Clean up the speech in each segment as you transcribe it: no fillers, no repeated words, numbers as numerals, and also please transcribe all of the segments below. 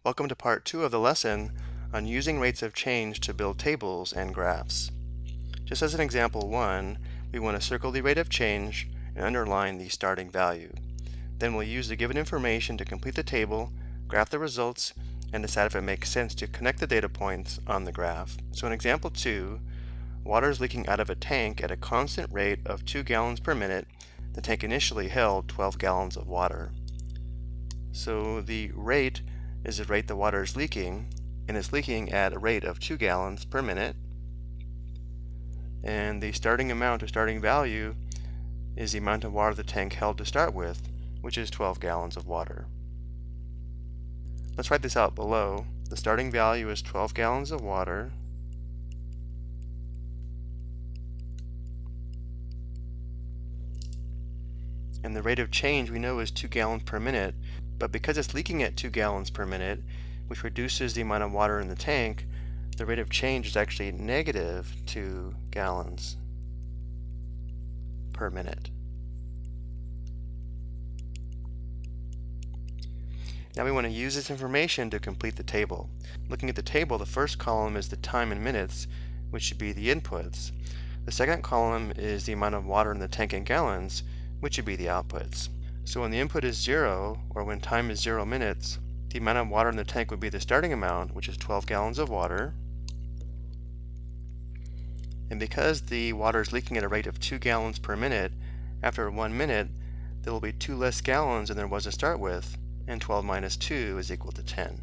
Welcome to part 2 of the lesson on using rates of change to build tables and graphs. Just as an example 1, we want to circle the rate of change and underline the starting value. Then we'll use the given information to complete the table, graph the results, and decide if it makes sense to connect the data points on the graph. So in example 2, water is leaking out of a tank at a constant rate of 2 gallons per minute. The tank initially held 12 gallons of water. So the rate is the rate the water is leaking, and it's leaking at a rate of 2 gallons per minute. And the starting amount or starting value is the amount of water the tank held to start with, which is 12 gallons of water. Let's write this out below. The starting value is 12 gallons of water. And the rate of change we know is 2 gallons per minute, but because it's leaking at 2 gallons per minute, which reduces the amount of water in the tank, the rate of change is actually negative 2 gallons per minute. Now we want to use this information to complete the table. Looking at the table, the first column is the time in minutes, which should be the inputs. The second column is the amount of water in the tank in gallons, which would be the outputs. So when the input is 0, or when time is 0 minutes, the amount of water in the tank would be the starting amount, which is 12 gallons of water. And because the water is leaking at a rate of 2 gallons per minute, after 1 minute, there will be 2 less gallons than there was to start with, and 12 minus 2 is equal to 10.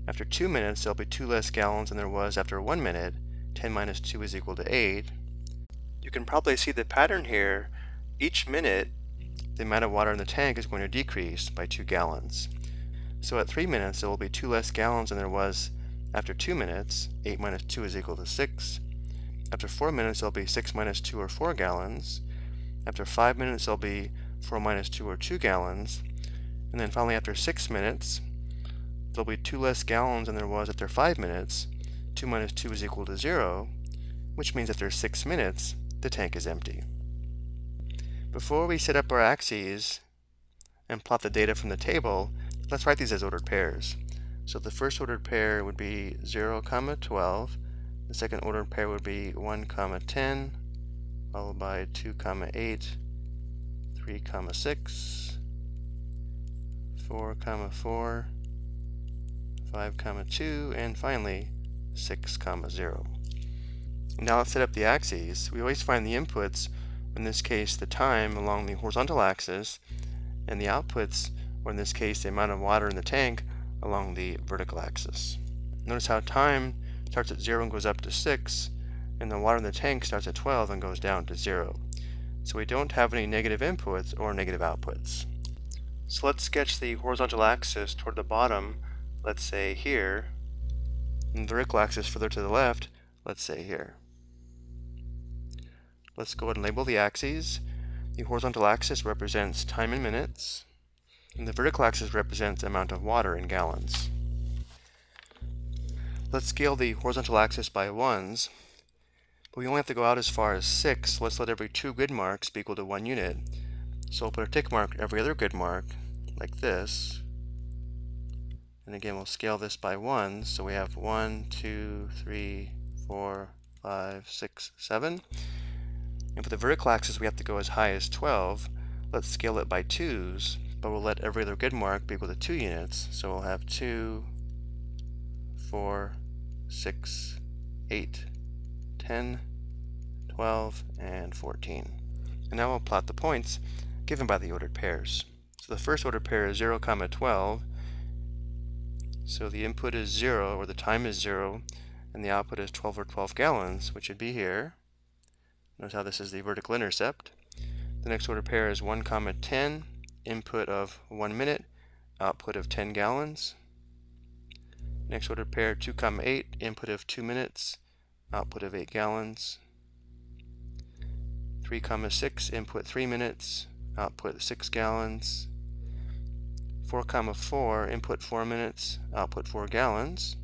After 2 minutes, there will be 2 less gallons than there was after 1 minute. 10 minus 2 is equal to 8. You can probably see the pattern here. Each minute, the amount of water in the tank is going to decrease by 2 gallons. So at 3 minutes, there will be 2 less gallons than there was after 2 minutes. 8 minus 2 is equal to 6. After 4 minutes, there will be 6 minus 2 or 4 gallons. After 5 minutes, there will be 4 minus 2 or 2 gallons. And then finally, after 6 minutes, there will be 2 less gallons than there was after 5 minutes. 2 minus 2 is equal to 0, which means after 6 minutes, the tank is empty. Before we set up our axes and plot the data from the table, let's write these as ordered pairs. So the first ordered pair would be 0, 12. The second ordered pair would be 1, 10, followed by 2, 8, 3, 6, 4, 4, 5, 2, and finally 6, 0. Now let's set up the axes. We always find the inputs, in this case the time, along the horizontal axis, and the outputs, or in this case the amount of water in the tank, along the vertical axis. Notice how time starts at 0 and goes up to 6, and the water in the tank starts at 12 and goes down to 0. So we don't have any negative inputs or negative outputs. So let's sketch the horizontal axis toward the bottom, let's say here, and the vertical axis further to the left, let's say here. Let's go ahead and label the axes. The horizontal axis represents time in minutes, and the vertical axis represents the amount of water in gallons. Let's scale the horizontal axis by ones, but we only have to go out as far as 6. Let's let every 2 grid marks be equal to 1 unit. So we'll put a tick mark every other grid mark, like this. And again, we'll scale this by ones, so we have 1, 2, 3, 4, 5, 6, 7. And for the vertical axis, we have to go as high as 12. Let's scale it by 2s, but we'll let every other grid mark be equal to 2 units. So we'll have 2, 4, 6, 8, 10, 12, and 14. And now we'll plot the points given by the ordered pairs. So the first ordered pair is 0, 12. So the input is 0, or the time is 0, and the output is 12 or 12 gallons, which would be here. Notice how this is the vertical intercept. The next ordered pair is 1, 10, input of 1 minute, output of 10 gallons. Next ordered pair, 2, 8, input of 2 minutes, output of 8 gallons. 3, 6, input 3 minutes, output 6 gallons. 4, 4, input 4 minutes, output 4 gallons.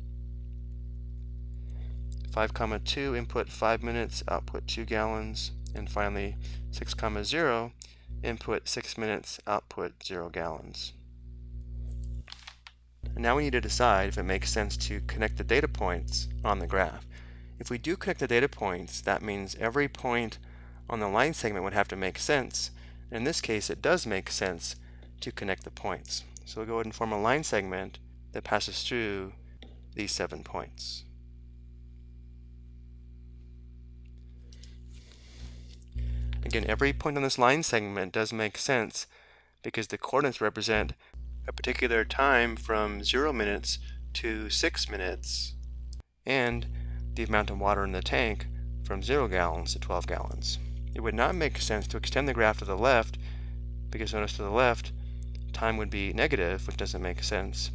5, 2, input 5 minutes, output 2 gallons. And finally, 6, 0, input 6 minutes, output 0 gallons. And now we need to decide if it makes sense to connect the data points on the graph. If we do connect the data points, that means every point on the line segment would have to make sense. In this case, it does make sense to connect the points. So we'll go ahead and form a line segment that passes through these 7 points. Again, every point on this line segment does make sense because the coordinates represent a particular time from 0 minutes to 6 minutes and the amount of water in the tank from 0 gallons to 12 gallons. It would not make sense to extend the graph to the left because notice to the left time would be negative, which doesn't make sense.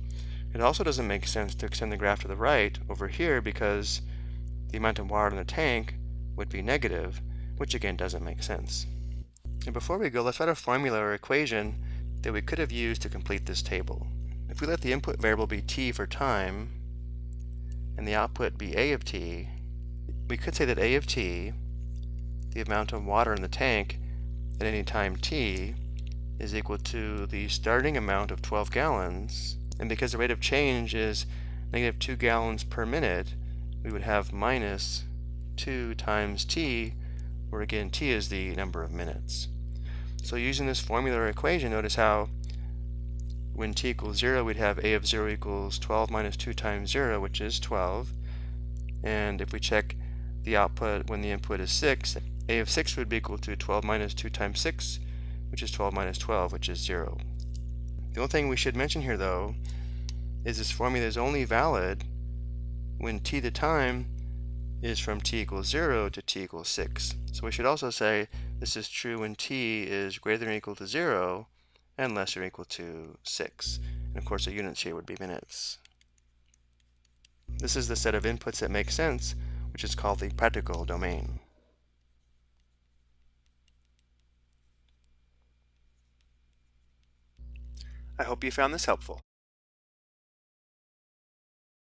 It also doesn't make sense to extend the graph to the right over here because the amount of water in the tank would be negative, which again doesn't make sense. And before we go, let's write a formula or equation that we could have used to complete this table. If we let the input variable be t for time and the output be a of t, we could say that a of t, the amount of water in the tank at any time t, is equal to the starting amount of 12 gallons, and because the rate of change is negative 2 gallons per minute, we would have minus 2 times t, where again t is the number of minutes. So using this formula or equation, notice how when t equals 0, we'd have a of 0 equals 12 minus 2 times 0, which is 12. And if we check the output when the input is 6, a of 6 would be equal to 12 minus 2 times 6, which is 12 minus 12, which is 0. The only thing we should mention here, though, is this formula is only valid when t the time is from t equals 0 to t equals 6. So we should also say this is true when t is greater than or equal to 0 and less or equal to 6. And of course, the units here would be minutes. This is the set of inputs that make sense, which is called the practical domain. I hope you found this helpful.